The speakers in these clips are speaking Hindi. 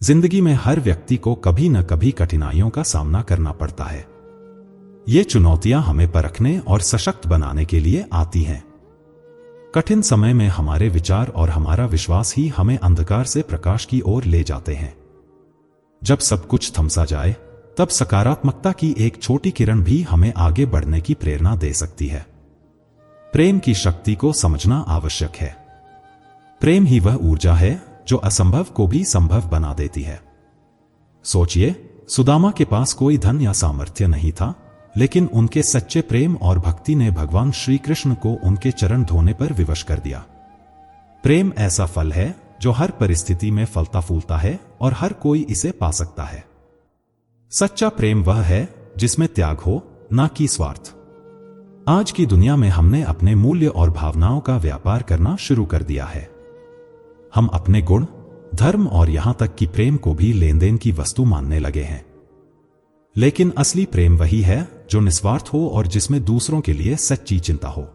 जिंदगी में हर व्यक्ति को कभी न कभी कठिनाइयों का सामना करना पड़ता है। ये चुनौतियां हमें परखने और सशक्त बनाने के लिए आती हैं। कठिन समय में हमारे विचार और हमारा विश्वास ही हमें अंधकार से प्रकाश की ओर ले जाते हैं। जब सब कुछ थमसा जाए, तब सकारात्मकता की एक छोटी किरण भी हमें आगे बढ़ने की प्रेरणा दे सकती है। प्रेम की शक्ति को समझना आवश्यक है। प्रेम ही वह ऊर्जा है जो असंभव को भी संभव बना देती है। सोचिए, सुदामा के पास कोई धन या सामर्थ्य नहीं था, लेकिन उनके सच्चे प्रेम और भक्ति ने भगवान श्री कृष्ण को उनके चरण धोने पर विवश कर दिया। प्रेम ऐसा फल है जो हर परिस्थिति में फलता फूलता है और हर कोई इसे पा सकता है। सच्चा प्रेम वह है जिसमें त्याग हो, ना कि स्वार्थ। आज की दुनिया में हमने अपने मूल्य और भावनाओं का व्यापार करना शुरू कर दिया है। हम अपने गुण, धर्म और यहां तक कि प्रेम को भी लेन देन की वस्तु मानने लगे हैं। लेकिन असली प्रेम वही है जो निस्वार्थ हो और जिसमें दूसरों के लिए सच्ची चिंता हो।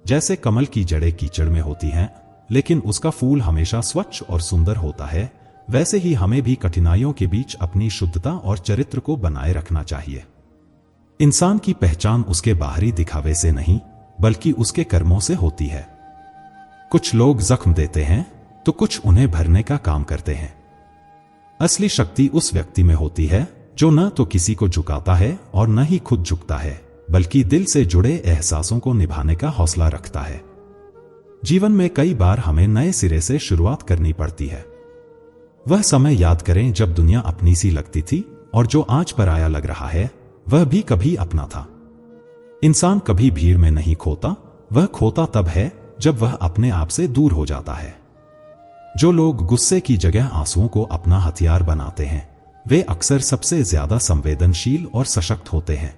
जैसे कमल की जड़ें कीचड़ में होती हैं, लेकिन उसका फूल हमेशा स्वच्छ और सुंदर होता है, वैसे ही हमें भी कठिनाइयों के बीच अपनी शुद्धता और चरित्र को बनाए रखना चाहिए। इंसान की पहचान उसके बाहरी दिखावे से नहीं, बल्कि उसके कर्मों से होती है। कुछ लोग जख्म देते हैं तो कुछ उन्हें भरने का काम करते हैं। असली शक्ति उस व्यक्ति में होती है जो न तो किसी को झुकाता है और न ही खुद झुकता है, बल्कि दिल से जुड़े एहसासों को निभाने का हौसला रखता है। जीवन में कई बार हमें नए सिरे से शुरुआत करनी पड़ती है। वह समय याद करें जब दुनिया अपनी सी लगती थी और जो आज पराया लग रहा है वह भी कभी अपना था। इंसान कभी भीड़ में नहीं खोता, वह खोता तब है जब वह अपने आप से दूर हो जाता है। जो लोग गुस्से की जगह आंसुओं को अपना हथियार बनाते हैं, वे अक्सर सबसे ज्यादा संवेदनशील और सशक्त होते हैं।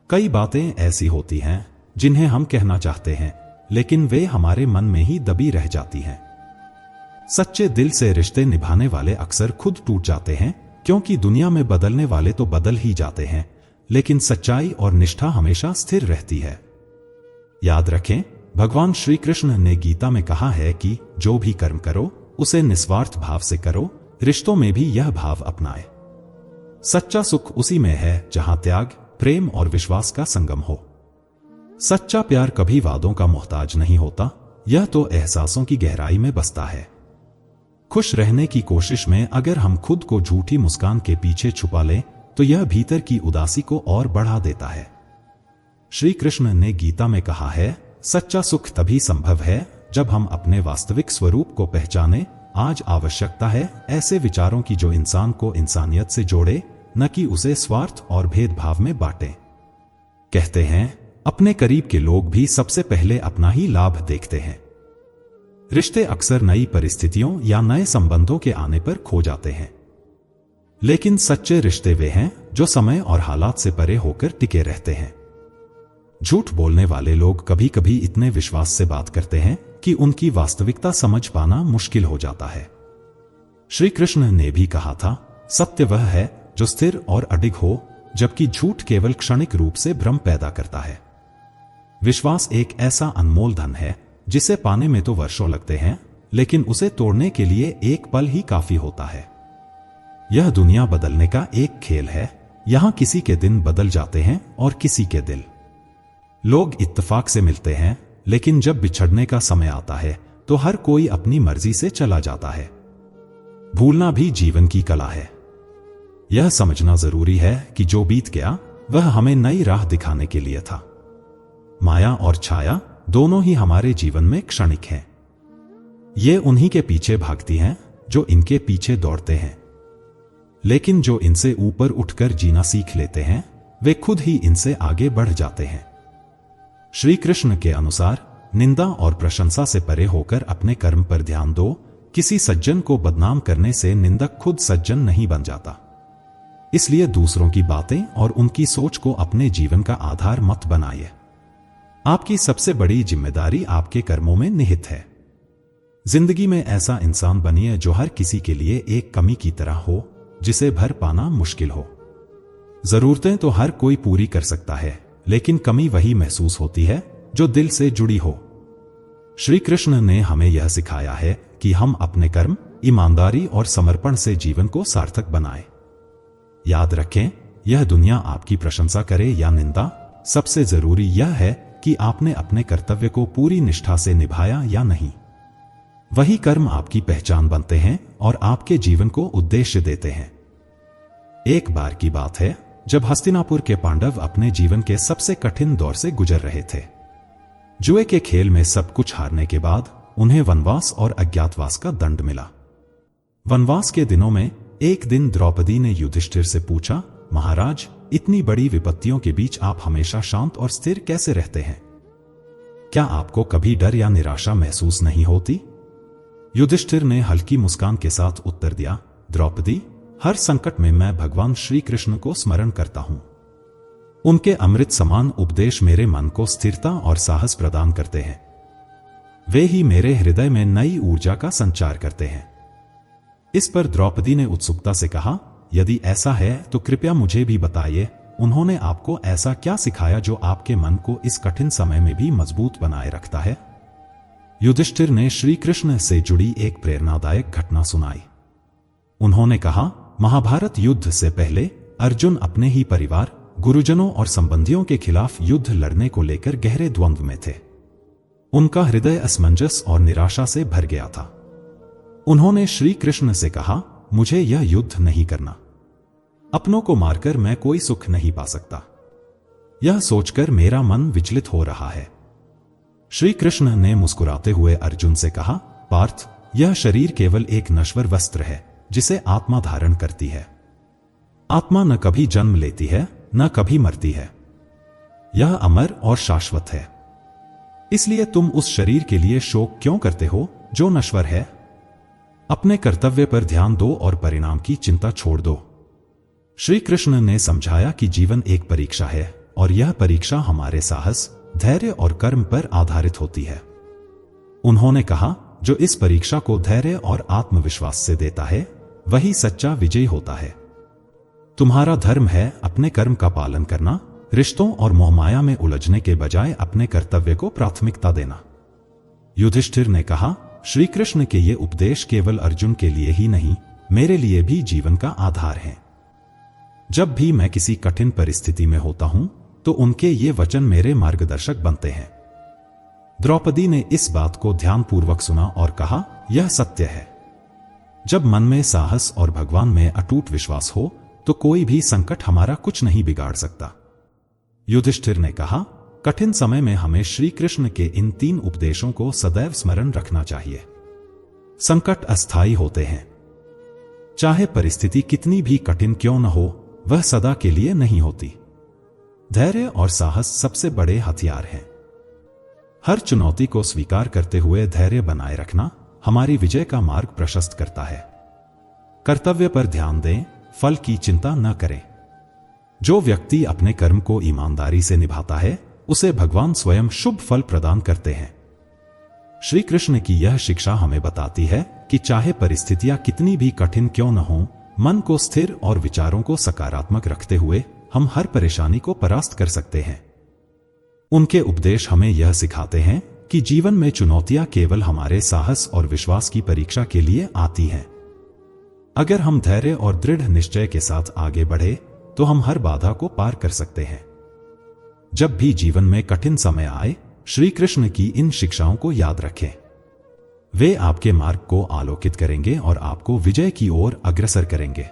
कई बातें ऐसी होती हैं जिन्हें हम कहना चाहते हैं, लेकिन वे हमारे मन में ही दबी रह जाती हैं। सच्चे दिल से रिश्ते निभाने वाले अक्सर खुद टूट जाते हैं, क्योंकि दुनिया में बदलने वाले तो बदल ही जाते हैं, लेकिन सच्चाई और निष्ठा हमेशा स्थिर रहती है। याद रखें, भगवान श्री कृष्ण ने गीता में कहा है कि जो भी कर्म करो उसे निस्वार्थ भाव से करो, रिश्तों में भी यह भाव अपनाए। सच्चा सुख उसी में है जहां त्याग, प्रेम और विश्वास का संगम हो। सच्चा प्यार कभी वादों का मोहताज नहीं होता, यह तो एहसासों की गहराई में बसता है। खुश रहने की कोशिश में अगर हम खुद को झूठी मुस्कान के पीछे छुपा लें, तो यह भीतर की उदासी को और बढ़ा देता है। श्री कृष्ण ने गीता में कहा है, सच्चा सुख तभी संभव है जब हम अपने वास्तविक स्वरूप को पहचानें। आज आवश्यकता है ऐसे विचारों की जो इंसान को इंसानियत से जोड़े, न कि उसे स्वार्थ और भेदभाव में बांटे। कहते हैं, अपने करीब के लोग भी सबसे पहले अपना ही लाभ देखते हैं। रिश्ते अक्सर नई परिस्थितियों या नए संबंधों के आने पर खो जाते हैं, लेकिन सच्चे रिश्ते वे हैं जो समय और हालात से परे होकर टिके रहते हैं। झूठ बोलने वाले लोग कभी कभी इतने विश्वास से बात करते हैं कि उनकी वास्तविकता समझ पाना मुश्किल हो जाता है। श्री कृष्ण ने भी कहा था, सत्य वह है जो स्थिर और अडिग हो, जबकि झूठ केवल क्षणिक रूप से भ्रम पैदा करता है। विश्वास एक ऐसा अनमोल धन है जिसे पाने में तो वर्षों लगते हैं, लेकिन उसे तोड़ने के लिए एक पल ही काफी होता है। यह दुनिया बदलने का एक खेल है। यहां किसी के दिन बदल जाते हैं और किसी के दिल। लोग इत्तेफाक से मिलते हैं, लेकिन जब बिछड़ने का समय आता है तो हर कोई अपनी मर्जी से चला जाता है। भूलना भी जीवन की कला है। यह समझना जरूरी है कि जो बीत गया वह हमें नई राह दिखाने के लिए था। माया और छाया दोनों ही हमारे जीवन में क्षणिक हैं। ये उन्हीं के पीछे भागती हैं जो इनके पीछे दौड़ते हैं, लेकिन जो इनसे ऊपर उठकर जीना सीख लेते हैं, वे खुद ही इनसे आगे बढ़ जाते हैं। श्री कृष्ण के अनुसार, निंदा और प्रशंसा से परे होकर अपने कर्म पर ध्यान दो। किसी सज्जन को बदनाम करने से निंदक खुद सज्जन नहीं बन जाता। इसलिए दूसरों की बातें और उनकी सोच को अपने जीवन का आधार मत बनाइए। आपकी सबसे बड़ी जिम्मेदारी आपके कर्मों में निहित है। जिंदगी में ऐसा इंसान बनिए जो हर किसी के लिए एक कमी की तरह हो, जिसे भर पाना मुश्किल हो। जरूरतें तो हर कोई पूरी कर सकता है, लेकिन कमी वही महसूस होती है जो दिल से जुड़ी हो। श्री कृष्ण ने हमें यह सिखाया है कि हम अपने कर्म, ईमानदारी और समर्पण से जीवन को सार्थक बनाएं। याद रखें, यह दुनिया आपकी प्रशंसा करे या निंदा, सबसे जरूरी यह है कि आपने अपने कर्तव्य को पूरी निष्ठा से निभाया या नहीं। वही कर्म आपकी पहचान बनते हैं और आपके जीवन को उद्देश्य देते हैं। एक बार की बात है जब हस्तिनापुर के पांडव अपने जीवन के सबसे कठिन दौर से गुजर रहे थे। जुए के खेल में सब कुछ हारने के बाद उन्हें वनवास और अज्ञातवास का दंड मिला। वनवास के दिनों में एक दिन द्रौपदी ने युधिष्ठिर से पूछा, महाराज, इतनी बड़ी विपत्तियों के बीच आप हमेशा शांत और स्थिर कैसे रहते हैं? क्या आपको कभी डर या निराशा महसूस नहीं होती? युधिष्ठिर ने हल्की मुस्कान के साथ उत्तर दिया, द्रौपदी, हर संकट में मैं भगवान श्री कृष्ण को स्मरण करता हूं। उनके अमृत समान उपदेश मेरे मन को स्थिरता और साहस प्रदान करते हैं। वे ही मेरे हृदय में नई ऊर्जा का संचार करते हैं। इस पर द्रौपदी ने उत्सुकता से कहा, यदि ऐसा है तो कृपया मुझे भी बताइए, उन्होंने आपको ऐसा क्या सिखाया जो आपके मन को इस कठिन समय में भी मजबूत बनाए रखता है? युधिष्ठिर ने श्री कृष्ण से जुड़ी एक प्रेरणादायक घटना सुनाई। उन्होंने कहा, महाभारत युद्ध से पहले अर्जुन अपने ही परिवार, गुरुजनों और संबंधियों के खिलाफ युद्ध लड़ने को लेकर गहरे द्वंद्व में थे। उनका हृदय असमंजस और निराशा से भर गया था। उन्होंने श्री कृष्ण से कहा, मुझे यह युद्ध नहीं करना। अपनों को मारकर मैं कोई सुख नहीं पा सकता। यह सोचकर मेरा मन विचलित हो रहा है। श्री कृष्ण ने मुस्कुराते हुए अर्जुन से कहा, पार्थ, यह शरीर केवल एक नश्वर वस्त्र है जिसे आत्मा धारण करती है। आत्मा न कभी जन्म लेती है, न कभी मरती है। यह अमर और शाश्वत है। इसलिए तुम उस शरीर के लिए शोक क्यों करते हो जो नश्वर है? अपने कर्तव्य पर ध्यान दो और परिणाम की चिंता छोड़ दो। श्री कृष्ण ने समझाया कि जीवन एक परीक्षा है और यह परीक्षा हमारे साहस, धैर्य और कर्म पर आधारित होती है। उन्होंने कहा, जो इस परीक्षा को धैर्य और आत्मविश्वास से देता है वही सच्चा विजयी होता है। तुम्हारा धर्म है अपने कर्म का पालन करना, रिश्तों और मोहमाया में उलझने के बजाय अपने कर्तव्य को प्राथमिकता देना। युधिष्ठिर ने कहा, श्री कृष्ण के ये उपदेश केवल अर्जुन के लिए ही नहीं, मेरे लिए भी जीवन का आधार है। जब भी मैं किसी कठिन परिस्थिति में होता हूं तो उनके ये वचन मेरे मार्गदर्शक बनते हैं। द्रौपदी ने इस बात को ध्यानपूर्वक सुना और कहा, यह सत्य है। जब मन में साहस और भगवान में अटूट विश्वास हो तो कोई भी संकट हमारा कुछ नहीं बिगाड़ सकता। युधिष्ठिर ने कहा, कठिन समय में हमें श्री कृष्ण के इन 3 उपदेशों को सदैव स्मरण रखना चाहिए। संकट अस्थायी होते हैं। चाहे परिस्थिति कितनी भी कठिन क्यों न हो, वह सदा के लिए नहीं होती। धैर्य और साहस सबसे बड़े हथियार हैं। हर चुनौती को स्वीकार करते हुए धैर्य बनाए रखना हमारी विजय का मार्ग प्रशस्त करता है। कर्तव्य पर ध्यान दें, फल की चिंता न करें। जो व्यक्ति अपने कर्म को ईमानदारी से निभाता है उसे भगवान स्वयं शुभ फल प्रदान करते हैं। श्री कृष्ण की यह शिक्षा हमें बताती है कि चाहे परिस्थितियां कितनी भी कठिन क्यों न हो, मन को स्थिर और विचारों को सकारात्मक रखते हुए हम हर परेशानी को परास्त कर सकते हैं। उनके उपदेश हमें यह सिखाते हैं कि जीवन में चुनौतियां केवल हमारे साहस और विश्वास की परीक्षा के लिए आती हैं। अगर हम धैर्य और दृढ़ निश्चय के साथ आगे बढ़े तो हम हर बाधा को पार कर सकते हैं। जब भी जीवन में कठिन समय आए, श्री कृष्ण की इन शिक्षाओं को याद रखें। वे आपके मार्ग को आलोकित करेंगे और आपको विजय की ओर अग्रसर करेंगे।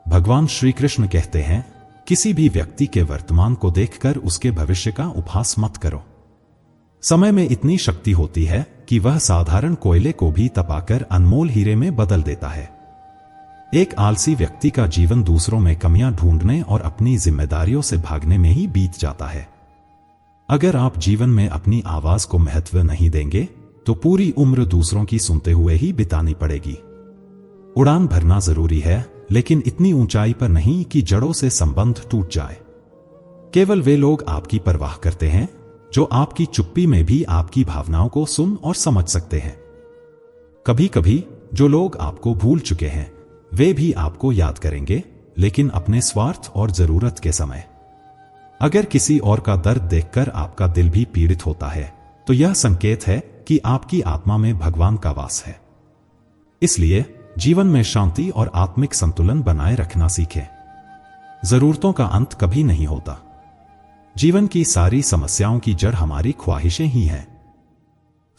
भगवान श्री कृष्ण कहते हैं, किसी भी व्यक्ति के वर्तमान को देखकर उसके भविष्य का उपहास मत करो। समय में इतनी शक्ति होती है कि वह साधारण कोयले को भी तपाकर अनमोल हीरे में बदल देता है। एक आलसी व्यक्ति का जीवन दूसरों में कमियां ढूंढने और अपनी जिम्मेदारियों से भागने में ही बीत जाता है। अगर आप जीवन में अपनी आवाज को महत्व नहीं देंगे तो पूरी उम्र दूसरों की सुनते हुए ही बितानी पड़ेगी। उड़ान भरना जरूरी है, लेकिन इतनी ऊंचाई पर नहीं कि जड़ों से संबंध टूट जाए। केवल वे लोग आपकी परवाह करते हैं जो आपकी चुप्पी में भी आपकी भावनाओं को सुन और समझ सकते हैं। कभी कभी जो लोग आपको भूल चुके हैं वे भी आपको याद करेंगे, लेकिन अपने स्वार्थ और जरूरत के समय। अगर किसी और का दर्द देखकर आपका दिल भी पीड़ित होता है तो यह संकेत है कि आपकी आत्मा में भगवान का वास है। इसलिए जीवन में शांति और आत्मिक संतुलन बनाए रखना सीखें। जरूरतों का अंत कभी नहीं होता। जीवन की सारी समस्याओं की जड़ हमारी ख्वाहिशें ही हैं।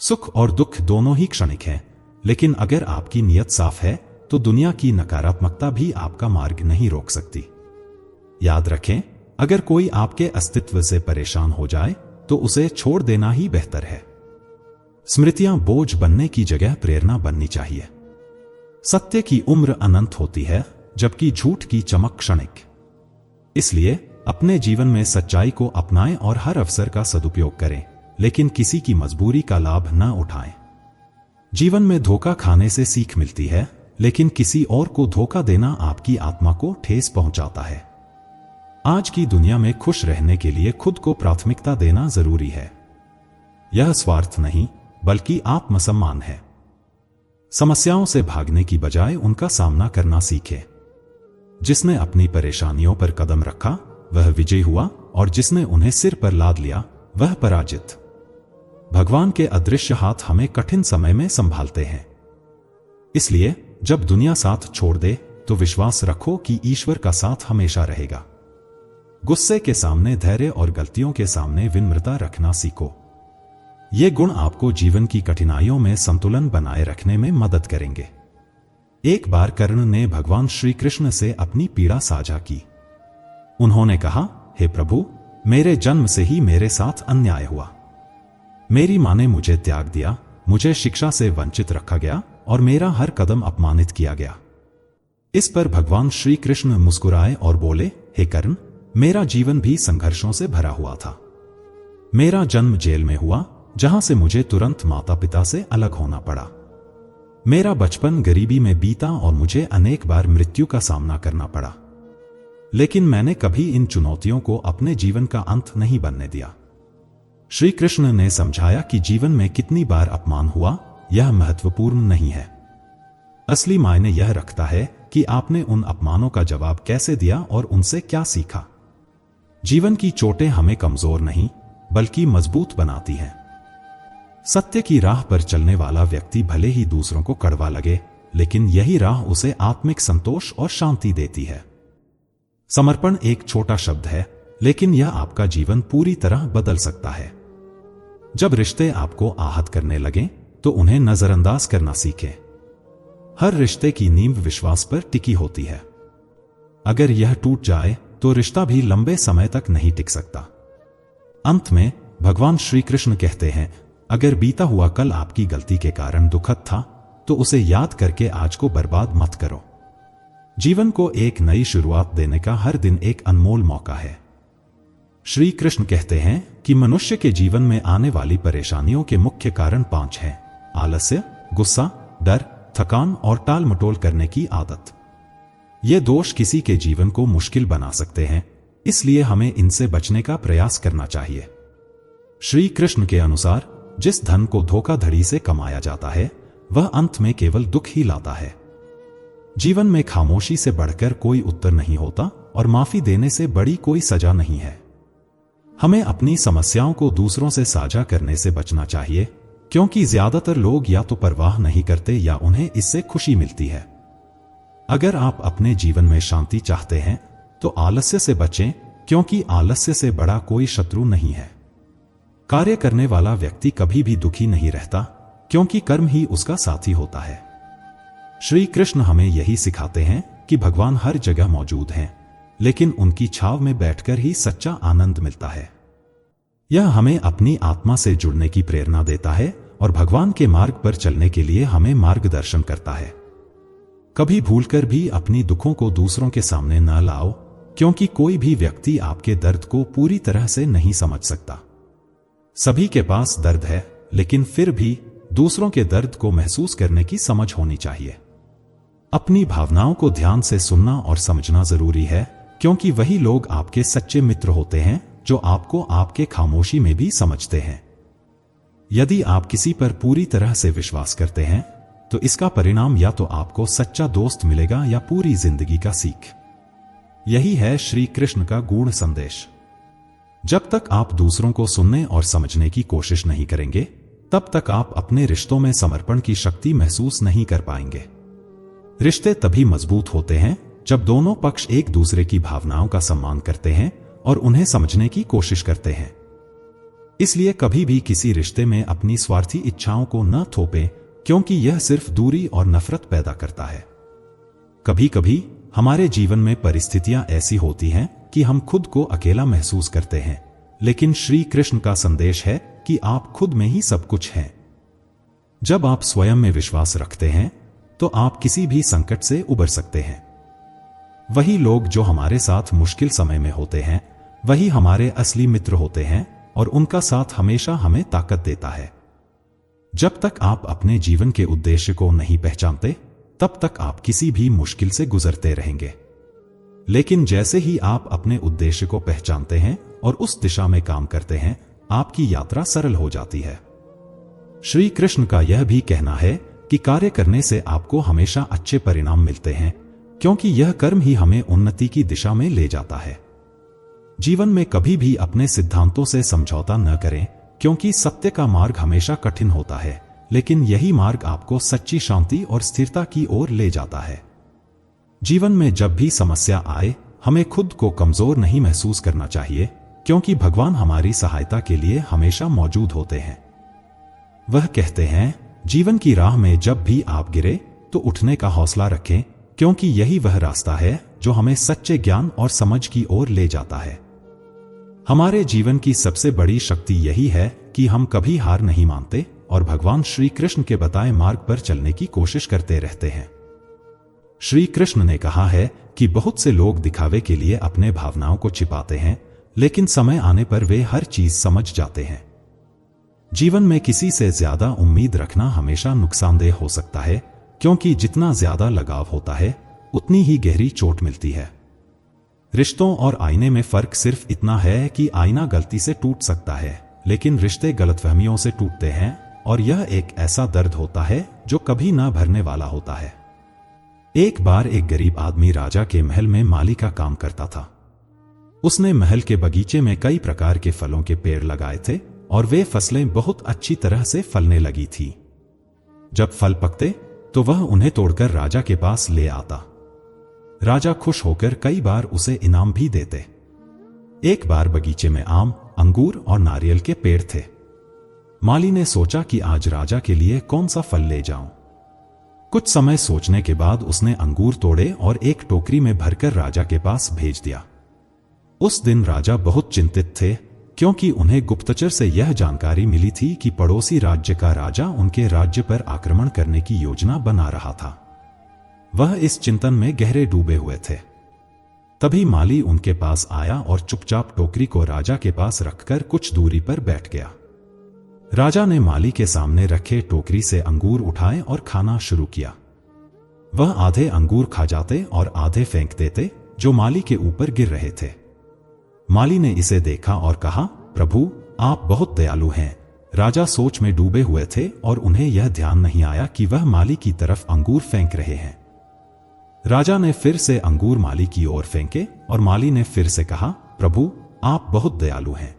सुख और दुख दोनों ही क्षणिक हैं, लेकिन अगर आपकी नीयत साफ है तो दुनिया की नकारात्मकता भी आपका मार्ग नहीं रोक सकती। याद रखें, अगर कोई आपके अस्तित्व से परेशान हो जाए तो उसे छोड़ देना ही बेहतर है। स्मृतियां बोझ बनने की जगह प्रेरणा बननी चाहिए। सत्य की उम्र अनंत होती है, जबकि झूठ की चमक क्षणिक। इसलिए अपने जीवन में सच्चाई को अपनाएं और हर अवसर का सदुपयोग करें, लेकिन किसी की मजबूरी का लाभ न उठाएं। जीवन में धोखा खाने से सीख मिलती है, लेकिन किसी और को धोखा देना आपकी आत्मा को ठेस पहुंचाता है। आज की दुनिया में खुश रहने के लिए खुद को प्राथमिकता देना जरूरी है। यह स्वार्थ नहीं, बल्कि आत्मसम्मान है। समस्याओं से भागने की बजाय उनका सामना करना सीखे। जिसने अपनी परेशानियों पर कदम रखा वह विजयी हुआ, और जिसने उन्हें सिर पर लाद लिया वह पराजित। भगवान के अदृश्य हाथ हमें कठिन समय में संभालते हैं। इसलिए जब दुनिया साथ छोड़ दे तो विश्वास रखो कि ईश्वर का साथ हमेशा रहेगा। गुस्से के सामने धैर्य और गलतियों के सामने विनम्रता रखना सीखो। ये गुण आपको जीवन की कठिनाइयों में संतुलन बनाए रखने में मदद करेंगे। एक बार कर्ण ने भगवान श्री कृष्ण से अपनी पीड़ा साझा की। उन्होंने कहा, हे प्रभु, मेरे जन्म से ही मेरे साथ अन्याय हुआ। मेरी मां ने मुझे त्याग दिया, मुझे शिक्षा से वंचित रखा गया और मेरा हर कदम अपमानित किया गया। इस पर भगवान श्री कृष्ण मुस्कुराए और बोले, हे कर्ण, मेरा जीवन भी संघर्षों से भरा हुआ था। मेरा जन्म जेल में हुआ, जहां से मुझे तुरंत माता पिता से अलग होना पड़ा। मेरा बचपन गरीबी में बीता और मुझे अनेक बार मृत्यु का सामना करना पड़ा। लेकिन मैंने कभी इन चुनौतियों को अपने जीवन का अंत नहीं बनने दिया। श्री कृष्ण ने समझाया कि जीवन में कितनी बार अपमान हुआ यह महत्वपूर्ण नहीं है। असली मायने यह रखता है कि आपने उन अपमानों का जवाब कैसे दिया और उनसे क्या सीखा। जीवन की चोटें हमें कमजोर नहीं बल्कि मजबूत बनाती हैं। सत्य की राह पर चलने वाला व्यक्ति भले ही दूसरों को कड़वा लगे, लेकिन यही राह उसे आत्मिक संतोष और शांति देती है। समर्पण एक छोटा शब्द है, लेकिन यह आपका जीवन पूरी तरह बदल सकता है। जब रिश्ते आपको आहत करने लगें, तो उन्हें नजरअंदाज करना सीखें। हर रिश्ते की नींव विश्वास पर टिकी होती है। अगर यह टूट जाए तो रिश्ता भी लंबे समय तक नहीं टिक सकता। अंत में भगवान श्री कृष्ण कहते हैं, अगर बीता हुआ कल आपकी गलती के कारण दुखद था, तो उसे याद करके आज को बर्बाद मत करो। जीवन को एक नई शुरुआत देने का हर दिन एक अनमोल मौका है। श्री कृष्ण कहते हैं कि मनुष्य के जीवन में आने वाली परेशानियों के मुख्य कारण 5 हैं: आलस्य, गुस्सा, डर, थकान और टाल मटोल करने की आदत। ये दोष किसी के जीवन को मुश्किल बना सकते हैं, इसलिए हमें इनसे बचने का प्रयास करना चाहिए। श्री कृष्ण के अनुसार जिस धन को धोखाधड़ी से कमाया जाता है वह अंत में केवल दुख ही लाता है। जीवन में खामोशी से बढ़कर कोई उत्तर नहीं होता और माफी देने से बड़ी कोई सजा नहीं है। हमें अपनी समस्याओं को दूसरों से साझा करने से बचना चाहिए, क्योंकि ज्यादातर लोग या तो परवाह नहीं करते या उन्हें इससे खुशी मिलती है। अगर आप अपने जीवन में शांति चाहते हैं तो आलस्य से बचें, क्योंकि आलस्य से बड़ा कोई शत्रु नहीं है। कार्य करने वाला व्यक्ति कभी भी दुखी नहीं रहता, क्योंकि कर्म ही उसका साथी होता है। श्री कृष्ण हमें यही सिखाते हैं कि भगवान हर जगह मौजूद हैं, लेकिन उनकी छाव में बैठकर ही सच्चा आनंद मिलता है। यह हमें अपनी आत्मा से जुड़ने की प्रेरणा देता है और भगवान के मार्ग पर चलने के लिए हमें मार्गदर्शन करता है। कभी भूलकर भी अपनी दुखों को दूसरों के सामने न लाओ, क्योंकि कोई भी व्यक्ति आपके दर्द को पूरी तरह से नहीं समझ सकता। सभी के पास दर्द है, लेकिन फिर भी दूसरों के दर्द को महसूस करने की समझ होनी चाहिए। अपनी भावनाओं को ध्यान से सुनना और समझना जरूरी है, क्योंकि वही लोग आपके सच्चे मित्र होते हैं जो आपको आपके खामोशी में भी समझते हैं। यदि आप किसी पर पूरी तरह से विश्वास करते हैं तो इसका परिणाम या तो आपको सच्चा दोस्त मिलेगा या पूरी जिंदगी का सीख। यही है श्री कृष्ण का गूढ़ संदेश। जब तक आप दूसरों को सुनने और समझने की कोशिश नहीं करेंगे, तब तक आप अपने रिश्तों में समर्पण की शक्ति महसूस नहीं कर पाएंगे। रिश्ते तभी मजबूत होते हैं जब दोनों पक्ष एक दूसरे की भावनाओं का सम्मान करते हैं और उन्हें समझने की कोशिश करते हैं। इसलिए कभी भी किसी रिश्ते में अपनी स्वार्थी इच्छाओं को न थोपें, क्योंकि यह सिर्फ दूरी और नफरत पैदा करता है। कभी कभी हमारे जीवन में परिस्थितियां ऐसी होती हैं कि हम खुद को अकेला महसूस करते हैं, लेकिन श्री कृष्ण का संदेश है कि आप खुद में ही सब कुछ हैं। जब आप स्वयं में विश्वास रखते हैं तो आप किसी भी संकट से उबर सकते हैं। वही लोग जो हमारे साथ मुश्किल समय में होते हैं, वही हमारे असली मित्र होते हैं और उनका साथ हमेशा हमें ताकत देता है। जब तक आप अपने जीवन के उद्देश्य को नहीं पहचानते, तब तक आप किसी भी मुश्किल से गुजरते रहेंगे। लेकिन जैसे ही आप अपने उद्देश्य को पहचानते हैं और उस दिशा में काम करते हैं, आपकी यात्रा सरल हो जाती है। श्री कृष्ण का यह भी कहना है कि कार्य करने से आपको हमेशा अच्छे परिणाम मिलते हैं, क्योंकि यह कर्म ही हमें उन्नति की दिशा में ले जाता है। जीवन में कभी भी अपने सिद्धांतों से समझौता न करें, क्योंकि सत्य का मार्ग हमेशा कठिन होता है, लेकिन यही मार्ग आपको सच्ची शांति और स्थिरता की ओर ले जाता है। जीवन में जब भी समस्या आए, हमें खुद को कमजोर नहीं महसूस करना चाहिए, क्योंकि भगवान हमारी सहायता के लिए हमेशा मौजूद होते हैं। वह कहते हैं, जीवन की राह में जब भी आप गिरे तो उठने का हौसला रखें, क्योंकि यही वह रास्ता है जो हमें सच्चे ज्ञान और समझ की ओर ले जाता है। हमारे जीवन की सबसे बड़ी शक्ति यही है कि हम कभी हार नहीं मानते और भगवान श्री कृष्ण के बताए मार्ग पर चलने की कोशिश करते रहते हैं। श्री कृष्ण ने कहा है कि बहुत से लोग दिखावे के लिए अपने भावनाओं को छिपाते हैं, लेकिन समय आने पर वे हर चीज समझ जाते हैं। जीवन में किसी से ज्यादा उम्मीद रखना हमेशा नुकसानदेह हो सकता है, क्योंकि जितना ज्यादा लगाव होता है उतनी ही गहरी चोट मिलती है। रिश्तों और आईने में फर्क सिर्फ इतना है कि आईना गलती से टूट सकता है, लेकिन रिश्ते गलतफहमियों से टूटते हैं, और यह एक ऐसा दर्द होता है जो कभी ना भरने वाला होता है। एक बार एक गरीब आदमी राजा के महल में माली का काम करता था। उसने महल के बगीचे में कई प्रकार के फलों के पेड़ लगाए थे और वे फसलें बहुत अच्छी तरह से फलने लगी थी। जब फल पकते तो वह उन्हें तोड़कर राजा के पास ले आता। राजा खुश होकर कई बार उसे इनाम भी देते। एक बार बगीचे में आम, अंगूर और नारियल के पेड़ थे। माली ने सोचा कि आज राजा के लिए कौन सा फल ले जाऊं। कुछ समय सोचने के बाद उसने अंगूर तोड़े और एक टोकरी में भरकर राजा के पास भेज दिया। उस दिन राजा बहुत चिंतित थे, क्योंकि उन्हें गुप्तचर से यह जानकारी मिली थी कि पड़ोसी राज्य का राजा उनके राज्य पर आक्रमण करने की योजना बना रहा था। वह इस चिंतन में गहरे डूबे हुए थे। तभी माली उनके पास आया और चुपचाप टोकरी को राजा के पास रखकर कुछ दूरी पर बैठ गया। राजा ने माली के सामने रखे टोकरी से अंगूर उठाए और खाना शुरू किया। वह आधे अंगूर खा जाते और आधे फेंक देते, जो माली के ऊपर गिर रहे थे। माली ने इसे देखा और कहा, प्रभु, आप बहुत दयालु हैं। राजा सोच में डूबे हुए थे और उन्हें यह ध्यान नहीं आया कि वह माली की तरफ अंगूर फेंक रहे हैं। राजा ने फिर से अंगूर माली की ओर फेंके और माली ने फिर से कहा, प्रभु, आप बहुत दयालु हैं।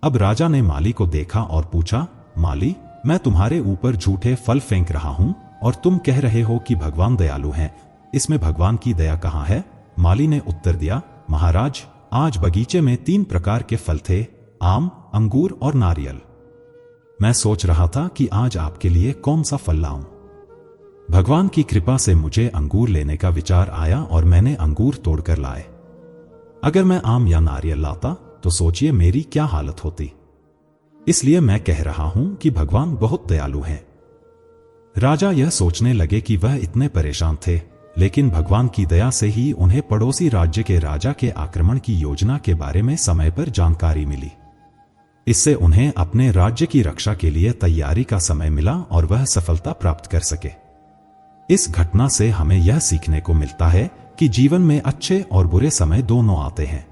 अब राजा ने माली को देखा और पूछा, माली, मैं तुम्हारे ऊपर झूठे फल फेंक रहा हूं और तुम कह रहे हो कि भगवान दयालु हैं। इसमें भगवान की दया कहां है? माली ने उत्तर दिया, महाराज, आज बगीचे में 3 प्रकार के फल थे, आम, अंगूर और नारियल। मैं सोच रहा था कि आज आपके लिए कौन सा फल लाऊं। भगवान की कृपा से मुझे अंगूर लेने का विचार आया और मैंने अंगूर तोड़कर लाए। अगर मैं आम या नारियल लाता तो सोचिए मेरी क्या हालत होती। इसलिए मैं कह रहा हूं कि भगवान बहुत दयालु हैं। राजा यह सोचने लगे कि वह इतने परेशान थे, लेकिन भगवान की दया से ही उन्हें पड़ोसी राज्य के राजा के आक्रमण की योजना के बारे में समय पर जानकारी मिली। इससे उन्हें अपने राज्य की रक्षा के लिए तैयारी का समय मिला और वह सफलता प्राप्त कर सके। इस घटना से हमें यह सीखने को मिलता है कि जीवन में अच्छे और बुरे समय दोनों आते हैं।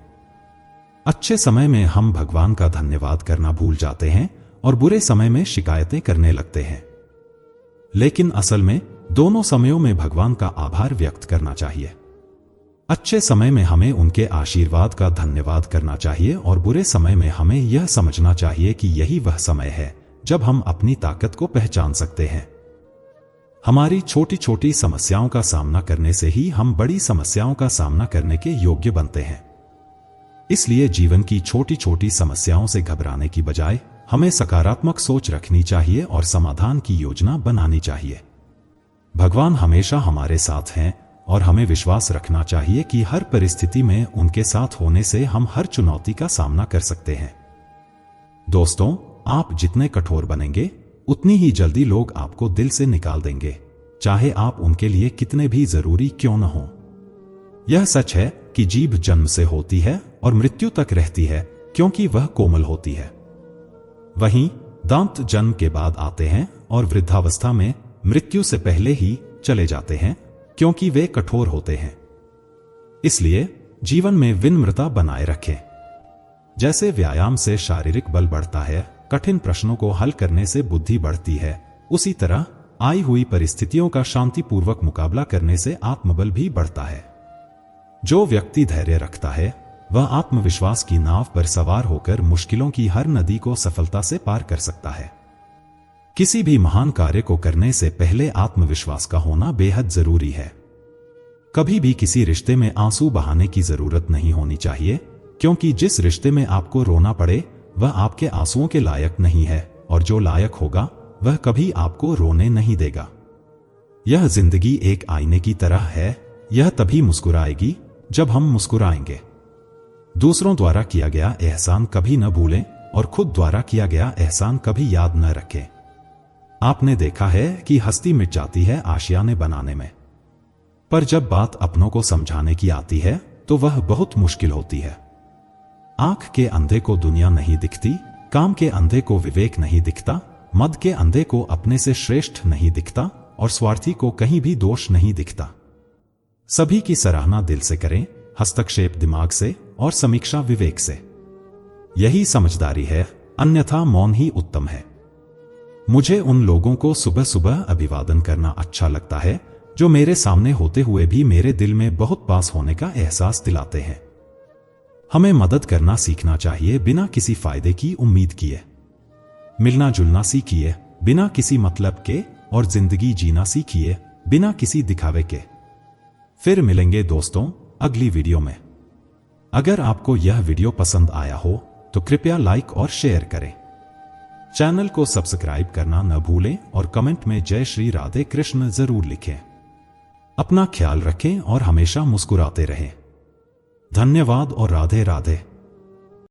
अच्छे समय में हम भगवान का धन्यवाद करना भूल जाते हैं और बुरे समय में शिकायतें करने लगते हैं। लेकिन असल में दोनों समयों में भगवान का आभार व्यक्त करना चाहिए। अच्छे समय में हमें उनके आशीर्वाद का धन्यवाद करना चाहिए और बुरे समय में हमें यह समझना चाहिए कि यही वह समय है जब हम अपनी ताकत को पहचान सकते हैं। हमारी छोटी छोटी समस्याओं का सामना करने से ही हम बड़ी समस्याओं का सामना करने के योग्य बनते हैं। इसलिए जीवन की छोटी छोटी समस्याओं से घबराने की बजाय हमें सकारात्मक सोच रखनी चाहिए और समाधान की योजना बनानी चाहिए। भगवान हमेशा हमारे साथ हैं और हमें विश्वास रखना चाहिए कि हर परिस्थिति में उनके साथ होने से हम हर चुनौती का सामना कर सकते हैं। दोस्तों, आप जितने कठोर बनेंगे उतनी ही जल्दी लोग आपको दिल से निकाल देंगे, चाहे आप उनके लिए कितने भी जरूरी क्यों न हो। यह सच है कि जीभ जन्म से होती है और मृत्यु तक रहती है क्योंकि वह कोमल होती है। वहीं दांत जन्म के बाद आते हैं और वृद्धावस्था में मृत्यु से पहले ही चले जाते हैं क्योंकि वे कठोर होते हैं। इसलिए जीवन में विनम्रता बनाए रखें। जैसे व्यायाम से शारीरिक बल बढ़ता है, कठिन प्रश्नों को हल करने से बुद्धि बढ़ती है, उसी तरह आई हुई परिस्थितियों का शांतिपूर्वक मुकाबला करने से आत्मबल भी बढ़ता है। जो व्यक्ति धैर्य रखता है वह आत्मविश्वास की नाव पर सवार होकर मुश्किलों की हर नदी को सफलता से पार कर सकता है। किसी भी महान कार्य को करने से पहले आत्मविश्वास का होना बेहद जरूरी है। कभी भी किसी रिश्ते में आंसू बहाने की जरूरत नहीं होनी चाहिए, क्योंकि जिस रिश्ते में आपको रोना पड़े वह आपके आंसुओं के लायक नहीं है, और जो लायक होगा वह कभी आपको रोने नहीं देगा। यह जिंदगी एक आईने की तरह है, यह तभी मुस्कुराएगी जब हम मुस्कुराएंगे। दूसरों द्वारा किया गया एहसान कभी न भूलें और खुद द्वारा किया गया एहसान कभी याद न रखें। आपने देखा है कि हस्ती मिट जाती है आशियाने बनाने में, पर जब बात अपनों को समझाने की आती है तो वह बहुत मुश्किल होती है। आंख के अंधे को दुनिया नहीं दिखती, काम के अंधे को विवेक नहीं दिखता, मद के अंधे को अपने से श्रेष्ठ नहीं दिखता और स्वार्थी को कहीं भी दोष नहीं दिखता। सभी की सराहना दिल से करें, हस्तक्षेप दिमाग से और समीक्षा विवेक से। यही समझदारी है, अन्यथा मौन ही उत्तम है। मुझे उन लोगों को सुबह सुबह अभिवादन करना अच्छा लगता है जो मेरे सामने होते हुए भी मेरे दिल में बहुत पास होने का एहसास दिलाते हैं। हमें मदद करना सीखना चाहिए बिना किसी फायदे की उम्मीद किए। मिलना जुलना सीखिए बिना किसी मतलब के, और जिंदगी जीना सीखिए बिना किसी दिखावे के। फिर मिलेंगे दोस्तों अगली वीडियो में। अगर आपको यह वीडियो पसंद आया हो तो कृपया लाइक और शेयर करें। चैनल को सब्सक्राइब करना न भूलें और कमेंट में जय श्री राधे कृष्ण जरूर लिखें। अपना ख्याल रखें और हमेशा मुस्कुराते रहें। धन्यवाद और राधे राधे।